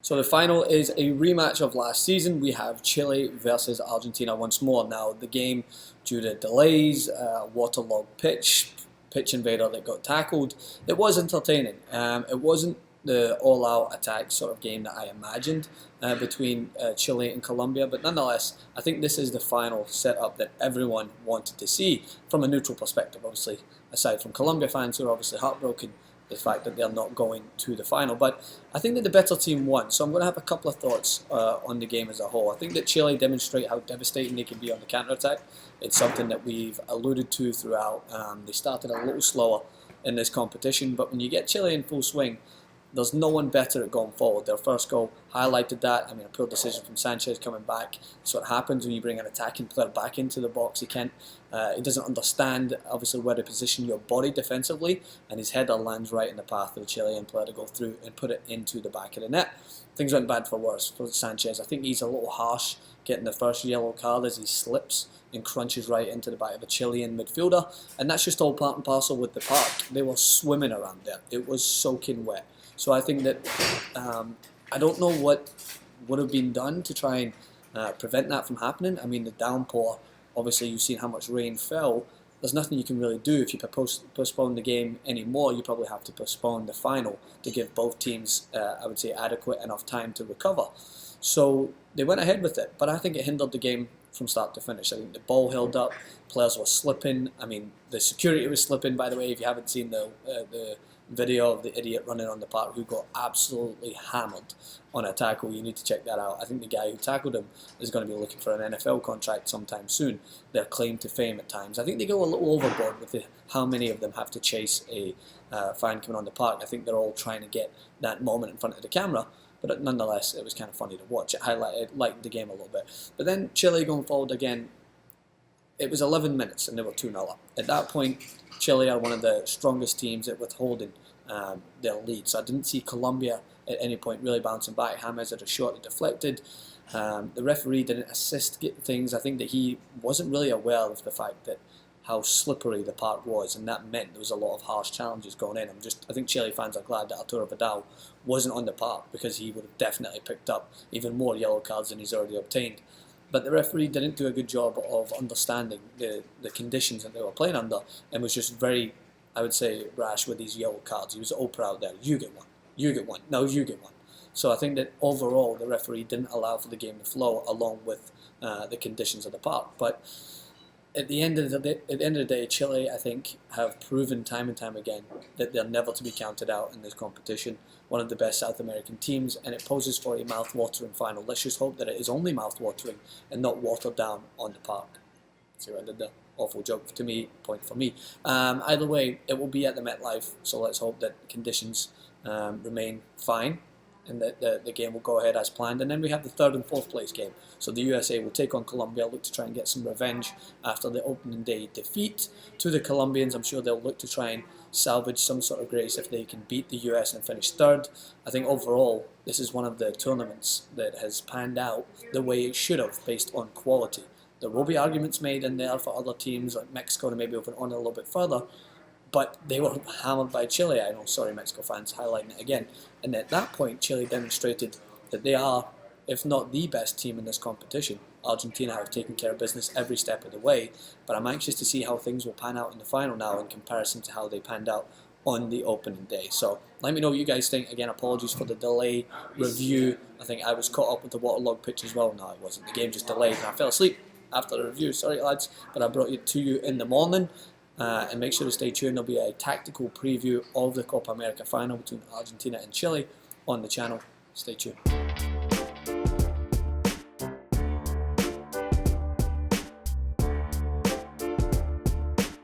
So the final is a rematch of last season. We have Chile versus Argentina once more. Now the game, due to delays, waterlogged pitch invader that got tackled, it was entertaining. It wasn't the all-out attack sort of game that I imagined between Chile and Colombia, but nonetheless, I think this is the final setup that everyone wanted to see from a neutral perspective. Obviously, aside from Colombia fans who are obviously heartbroken the fact that they're not going to the final. But I think that the better team won. So I'm going to have a couple of thoughts on the game as a whole. I think that Chile demonstrate how devastating they can be on the counter-attack. It's something that we've alluded to throughout. They started a little slower in this competition, but when you get Chile in full swing, there's no one better at going forward. Their first goal highlighted that. I mean, a poor decision from Sanchez coming back. That's what happens when you bring an attacking player back into the box. He doesn't understand, obviously, where to position your body defensively, and his header lands right in the path of the Chilean player to go through and put it into the back of the net. Things went bad for worse for Sanchez. I think he's a little harsh getting the first yellow card as he slips and crunches right into the back of a Chilean midfielder, and that's just all part and parcel with the park. They were swimming around there. It was soaking wet. So I think that I don't know what would have been done to try and prevent that from happening. I mean, the downpour, obviously you've seen how much rain fell. There's nothing you can really do. If you postpone the game anymore, you probably have to postpone the final to give both teams, I would say, adequate enough time to recover. So they went ahead with it, but I think it hindered the game from start to finish. I think the ball held up, players were slipping. I mean, the security was slipping, by the way. If you haven't seen the video of the idiot running on the park who got absolutely hammered on a tackle, you need to check that out. I think the guy who tackled him is going to be looking for an NFL contract sometime soon. Their claim to fame at times. I think they go a little overboard with how many of them have to chase a fan coming on the park. I think they're all trying to get that moment in front of the camera, but nonetheless, it was kind of funny to watch. It lightened the game a little bit. But then Chile going forward again, it was 11 minutes and they were 2-0 up. At that point, Chile are one of the strongest teams at withholding their lead. So I didn't see Colombia at any point really bouncing back. James had a shot that deflected. The referee didn't assist things. I think that he wasn't really aware of the fact that how slippery the park was, and that meant there was a lot of harsh challenges going in. I think Chile fans are glad that Arturo Vidal wasn't on the park, because he would have definitely picked up even more yellow cards than he's already obtained. But the referee didn't do a good job of understanding the conditions that they were playing under, and was just very, I would say, rash with these yellow cards. He was Oprah out there. You get one, no, you get one. So I think that overall the referee didn't allow for the game to flow along with the conditions of the park. But at the end of the day, Chile, I think, have proven time and time again that they're never to be counted out in this competition. One of the best South American teams, and it poses for a mouth-watering final. Let's just hope that it is only mouth-watering and not watered down on the park. See what I did there? Awful joke to me, point for me. Either way, it will be at the MetLife, so let's hope that conditions remain fine and that the game will go ahead as planned. And then we have the third and fourth place game. So the USA will take on Colombia, look to try and get some revenge after the opening day defeat to the Colombians. I'm sure they'll look to try and salvage some sort of grace if they can beat the US and finish third. I think overall, this is one of the tournaments that has panned out the way it should have, based on quality. There will be arguments made in there for other teams like Mexico to maybe open on a little bit further, but they were hammered by Chile. I know, sorry Mexico fans, highlighting it again. And at that point, Chile demonstrated that they are, if not the best team in this competition. Argentina have taken care of business every step of the way, but I'm anxious to see how things will pan out in the final now in comparison to how they panned out on the opening day. So let me know what you guys think. Again, apologies for the delay review. I think I was caught up with the waterlogged pitch as well. No, it wasn't. The game just delayed and I fell asleep after the review. Sorry lads, but I brought it to you in the morning. And make sure to stay tuned. There'll be a tactical preview of the Copa America final between Argentina and Chile on the channel. Stay tuned.